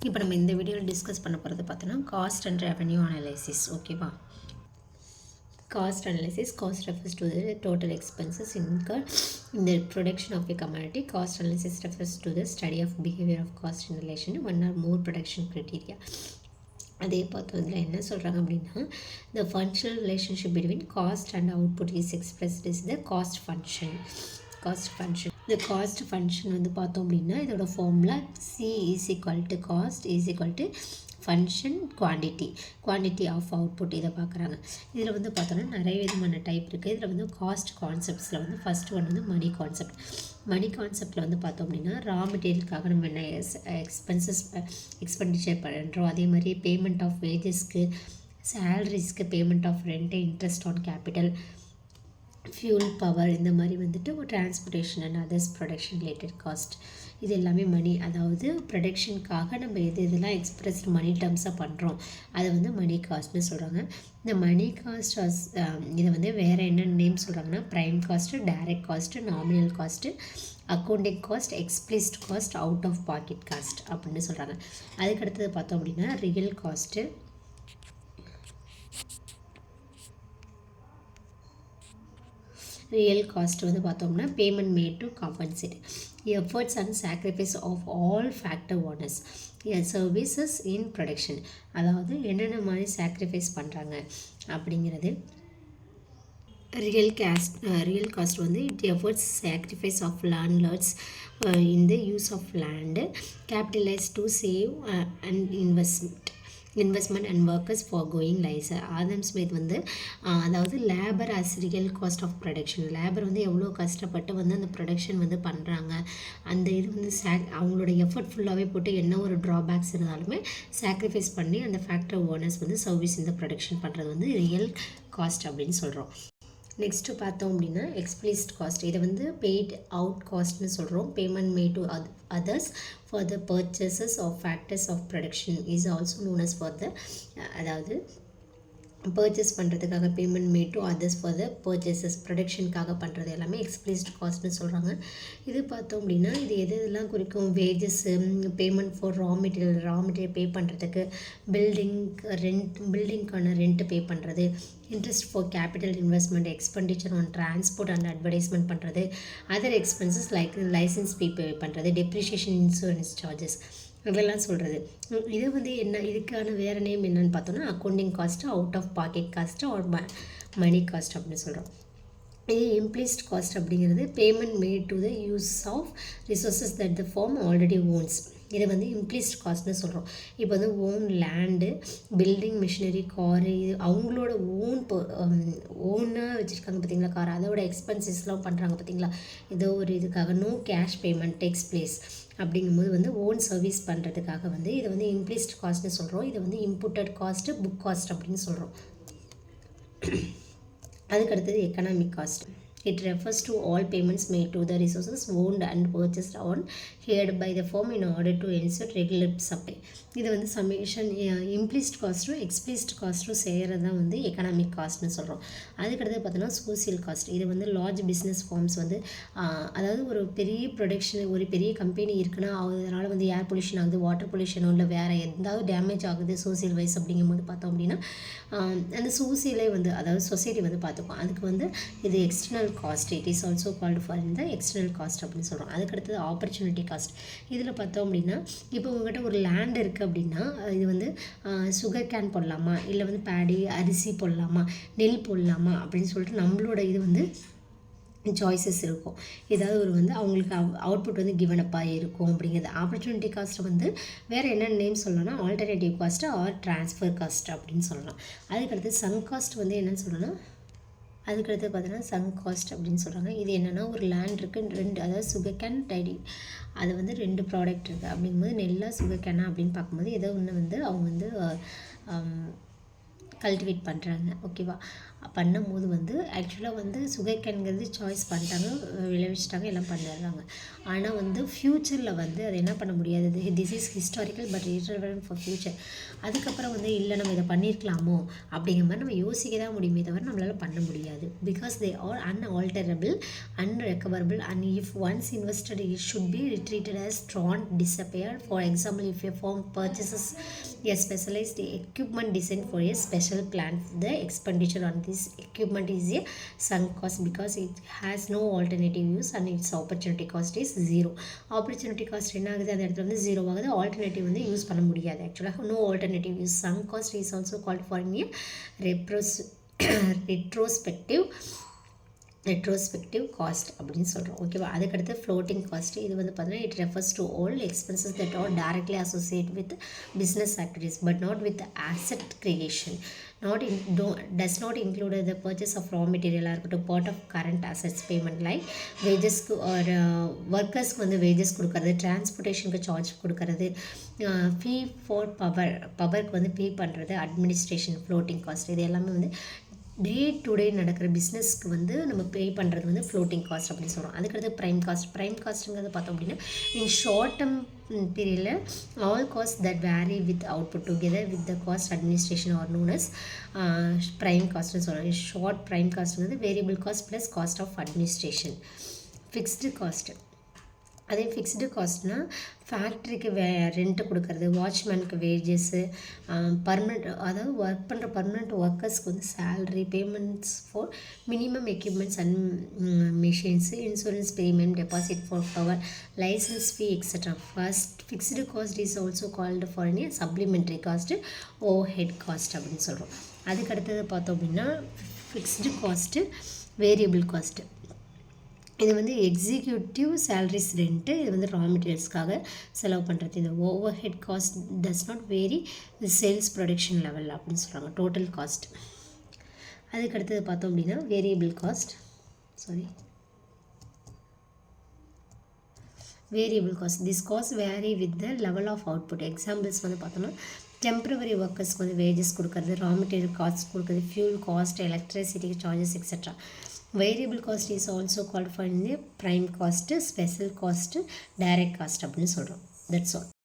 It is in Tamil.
இப்போ நம்ம இந்த வீடியோவில் டிஸ்கஸ் பண்ண போகிறது பார்த்தோன்னா காஸ்ட் அண்ட் ரெவன்யூ அனலைசிஸ். ஓகேவா? Cost analysis. Cost refers to the total expenses incurred in the production of a commodity. Cost analysis refers to the study of behavior of cost in relation to one or more production criteria. அதே பார்த்ததில் என்ன சொல்கிறாங்க அப்படின்னா, the functional relationship between cost and output is expressed as the cost function. இந்த காஸ்ட் ஃபங்க்ஷன் வந்து பார்த்தோம் அப்படின்னா இதோட formula C is equal to cost is equal to function quantity of output. இதை பார்க்குறாங்க. இதில் வந்து பார்த்தோன்னா நிறைய விதமான டைப் இருக்குது. இதில் வந்து காஸ்ட் கான்செப்ட்ஸில் வந்து ஃபஸ்ட் ஒன் வந்து மணி கான்செப்ட். மணி கான்செப்டில் வந்து பார்த்தோம் அப்படின்னா ரா மெட்டீரியலுக்காக நம்ம என்ன எக்ஸ்பெண்டிச்சர் பண்ணுறோம், அதே மாதிரி பேமெண்ட் ஆஃப் வேஜஸ்க்கு, சேலரிஸ்க்கு, payment of rent, interest on capital, fuel, power, இந்த மாதிரி வந்துட்டு ஒரு transportation and others production related cost. இது எல்லாமே மணி, அதாவது ப்ரொடக்ஷனுக்காக நம்ம இதெல்லாம் எக்ஸ்பிரஸ் மணி டேர்ம்ஸாக பண்ணுறோம், அதை வந்து மணி காஸ்ட்னு சொல்கிறாங்க. இந்த மணி காஸ்ட் இதை வந்து வேறு என்ன நேம் சொல்கிறாங்கன்னா prime cost, direct cost, nominal cost, accounting cost, explicit cost, out of pocket cost அப்படின்னு சொல்கிறாங்க. அதுக்கடுத்தது பார்த்தோம் அப்படின்னா ரியல் காஸ்ட்டு, ரியல் காஸ்ட் வந்து பார்த்தோம்னா payment made to compensate efforts and sacrifice of all factor owners services in production. அதாவது என்னென்ன மாதிரி சாக்ரிஃபைஸ் பண்ணுறாங்க அப்படிங்கிறது. ரியல் காஸ்ட் வந்து it efforts sacrifice of landlords in the use of land, capitalise to save and investment and workers forgoing lies. Adam Smith வந்து அதாவது labour as real cost of production. Labour வந்து எவ்வளோ கஷ்டப்பட்டு வந்து அந்த ப்ரொடக்ஷன் வந்து பண்ணுறாங்க, அந்த இது வந்து அவங்களோட எஃபர்ட் ஃபுல்லாகவே போட்டு என்ன ஒரு ட்ராபேக்ஸ் இருந்தாலுமே சாக்ரிஃபைஸ் பண்ணி அந்த ஃபேக்டரி ஓனர்ஸ் வந்து சர்வீஸ் இந்த ப்ரொடக்ஷன் பண்ணுறது வந்து ரியல் காஸ்ட் அப்படின்னு சொல்கிறோம். நெக்ஸ்ட்டு பார்த்தோம் அப்படின்னா எக்ஸ்பிளிசிட் காஸ்ட். இதை வந்து பெய்ட் அவுட் காஸ்ட்னு சொல்கிறோம். Payment made to others for the purchases of factors of production is also known as for the, அதாவது பர்ச்சேஸ் பண்ணுறதுக்காக payment made to others for the purchases, ப்ரொடக்ஷனுக்காக பண்ணுறது எல்லாமே எக்ஸ்பிளிசிட் காஸ்ட்னு சொல்கிறாங்க. இது பார்த்தோம் அப்படின்னா இது எதெல்லாம் குறிக்கும், wages, payment for raw material pay பண்ணுறதுக்கு, பில்டிங்க்கான ரெண்ட்டு பே பண்ணுறது, interest for capital investment, expenditure on transport and advertisement பண்ணுறது, other expenses like license pay பண்ணுறது, டெப்ரிஷியேஷன், இன்சூரன்ஸ் சார்ஜஸ், இதெல்லாம் சொல்கிறது. இது வந்து என்ன, இதுக்கான வேறு நேம் என்னன்னு பார்த்தோன்னா accounting cost, out of pocket cost or money cost அப்படின்னு சொல்கிறோம். இது இம்ப்ளிசிட் காஸ்ட் அப்படிங்கிறது payment made to the use of resources that the firm already owns. இதை வந்து இம்ப்ளிசிட் காஸ்ட்னு சொல்கிறோம். இப்போ வந்து own land, building, machinery, car, இது அவங்களோட ஓனாக வச்சுருக்காங்க பார்த்தீங்களா கார், அதோட எக்ஸ்பென்சஸ்லாம் பண்ணுறாங்க பார்த்தீங்களா, ஏதோ ஒரு இதுக்காக no cash payment takes place அப்படிங்கும்போது வந்து ஓன் சர்வீஸ் பண்ணுறதுக்காக வந்து இதை வந்து இம்ப்ளிசிட் காஸ்ட்னு சொல்கிறோம். இதை வந்து இன்புட்டட் காஸ்ட்டு, புக் காஸ்ட் அப்படின்னு சொல்கிறோம். அதுக்கடுத்தது economic cost. It refers to all payments made to the resources owned and purchased on here by the firm in order to ensure regular supply. இது வந்து சம்மேஷன் இம்ப்ளிசிட் காஸ்ட்டும் எக்ஸ்பிளிசிட் காஸ்ட்டும் செய்கிறது தான் வந்து எக்கனாமிக் காஸ்ட்னு சொல்கிறோம். அதுக்கடுத்து பார்த்தோன்னா சோசியல் காஸ்ட். இது வந்து லார்ஜ் பிஸ்னஸ் ஃபார்ம்ஸ் வந்து அதாவது ஒரு பெரிய ப்ரொடக்ஷன், ஒரு பெரிய கம்பெனி இருக்குன்னா அதனால் வந்து ஏர் பொல்யூஷன் ஆகுது, வாட்டர் பொல்யூஷனோ இல்லை வேறு எதாவது டேமேஜ் ஆகுது சோசியல் வைஸ் அப்படிங்கும்போது பார்த்தோம் அப்படின்னா அந்த சோசியலே வந்து அதாவது சொசைட்டி வந்து பார்த்துக்கும். அதுக்கு வந்து இது external cost. It is also called for இந்த எக்ஸ்டர்னல் காஸ்ட் அப்படின்னு சொல்கிறோம். அதுக்கடுத்தது ஆப்பர்ச்சுனிட்டி காஸ்ட். இதில் பார்த்தோம் அப்படின்னா இப்போ உங்கள்கிட்ட ஒரு லேண்ட் இருக்குது அப்படின்னா இது வந்து சுகர் கேன் போடலாமா, இல்லை வந்து பேடி அரிசி போடலாமா, நெல் போடலாமா அப்படின்னு சொல்லிட்டு நம்மளோட இது வந்து சாய்ஸஸ் இருக்கும். ஏதாவது ஒரு வந்து அவங்களுக்கு அவுட்புட் வந்து கிவனப்பாக இருக்கும் அப்படிங்கிறது. ஆப்பர்ச்சுனிட்டி காஸ்ட்டை வந்து வேறு என்ன நேம் சொல்லலாம்னா alternative cost R transfer cost அப்படின்னு சொல்லலாம். அதுக்கடுத்து சங்க் காஸ்ட் வந்து என்னென்னு சொல்லணும்னா, அதுக்கடுத்து பார்த்தீங்கன்னா சங்க் காஸ்ட் அப்படின்னு சொல்கிறாங்க. இது என்னென்னா ஒரு லேண்ட் இருக்குது, ரெண்டு, அதாவது சுகர் கேன் டைடி, அது வந்து 2 ப்ராடக்ட் இருக்குது அப்படிங்கும்போது நெல்லா சுகர் கேனா அப்படின்னு பார்க்கும்போது ஏதோ ஒன்று வந்து அவங்க வந்து கல்டிவேட் பண்ணுறாங்க. ஓகேவா? பண்ணும்போது வந்து ஆக்சுவலாக வந்து சுகர் கேன்ங்கிறது சாய்ஸ் பண்ணிட்டாங்க, விளைவிச்சிட்டாங்க, எல்லாம் பண்ணிடுறாங்க. ஆனால் வந்து ஃப்யூச்சரில் வந்து அது என்ன பண்ண முடியாது, this is historical but irrelevant for future. அதுக்கப்புறம் வந்து இல்லை நம்ம இதை பண்ணியிருக்கலாமோ அப்படிங்கிற மாதிரி நம்ம யோசிக்க தான் முடியுமே தவிர நம்மளால் பண்ண முடியாது. Because they are unalterable, unrecoverable, and if once invested it should be retreated as drawn, disappeared. For example, if a firm purchases a specialized equipment designed for a special plant, the expenditure on this equipment is a sunk cost because it has no alternative use and its opportunity cost is zero. Opportunity cost என்ன ஆகுது, அந்த இடத்துல வந்து ஜீரோ ஆகுது. ஆல்டர்னேட்டிவ் வந்து யூஸ் பண்ண முடியாது. ஆக்சுவலாக no alternative use. sunk cost is also called for a retrospective cost அப்படின்னு சொல்கிறோம். ஓகேவா? அதுக்கடுத்து ஃப்ளோட்டிங் காஸ்ட். இது வந்து பார்த்தீங்கன்னா it refers to all expenses that are directly associate with business activities but not with asset creation. Does not include the purchase of raw material இருக்கட்டும், part of current assets payment like wagesக்கு ஒரு ஒர்க்கர்ஸ்க்கு வந்து வேஜஸ் கொடுக்கறது, டிரான்ஸ்போர்ட்டேஷனுக்கு சார்ஜ் கொடுக்கறது, ஃபீ ஃபார் பவருக்கு வந்து பே பண்ணுறது, அட்மினிஸ்ட்ரேஷன், ஃப்ளோட்டிங் காஸ்ட். இது எல்லாமே வந்து டே டு டே நடக்கிற பிஸ்னஸ்க்கு வந்து நம்ம பே பண்ணுறது வந்து ஃப்ளோட்டிங் காஸ்ட் அப்படின்னு சொல்கிறோம். அதுக்கடுத்து ப்ரைம் காஸ்ட்டுங்கிறது பார்த்தோம் அப்படின்னா இன் ஷார்ட் டேர்ம் பீரியடில் all cost that vary with output together with the cost administration are known as prime காஸ்ட்னு சொல்கிறோம். ஷார்ட் ப்ரைம் காஸ்ட்டுங்கிறது variable cost plus cost of administration. Fixed cost. அதே ஃபிக்ஸ்டு காஸ்ட்னால் ஃபேக்ட்ரிக்கு ரெண்ட்டு கொடுக்கறது, வாட்ச்மேனுக்கு வேஜஸ்ஸு, பர்மனெண்ட் அதாவது ஒர்க் பண்ணுற பர்மனெண்ட் ஒர்க்கர்ஸ்க்கு வந்து salary, payments for minimum equipments and machines, insurance payment, deposit for power, license fee etcetera. First fixed cost is also called for a supplementary cost, over head cost அப்படின்னு சொல்கிறோம். அதுக்கடுத்தது பார்த்தோம் அப்படின்னா ஃபிக்ஸ்டு காஸ்ட்டு, வேரியபிள் காஸ்ட்டு. இது வந்து எக்ஸிக்யூட்டிவ் சேலரிஸ் ரெண்ட்டு, இது வந்து ரா மெட்டீரியல்ஸ்க்காக செலவு பண்ணுறது. இது overhead cost does not vary sales production level அப்படின்னு சொல்கிறாங்க. Total cost. அதுக்கடுத்தது பார்த்தோம் அப்படின்னா variable cost. This cost vary with the level of output. Examples வந்து பார்த்தோம்னா டெம்பரவரி ஒர்க்கர்ஸ்க்கு வந்து வேஜஸ் கொடுக்கறது, ரா மெட்டீரியல் காஸ்ட் கொடுக்குறது, fuel cost, electricity charges etcetera. Variable cost is also called for in the prime cost, special cost, direct cost அப்படின்னு சொல்கிறோம். That's all.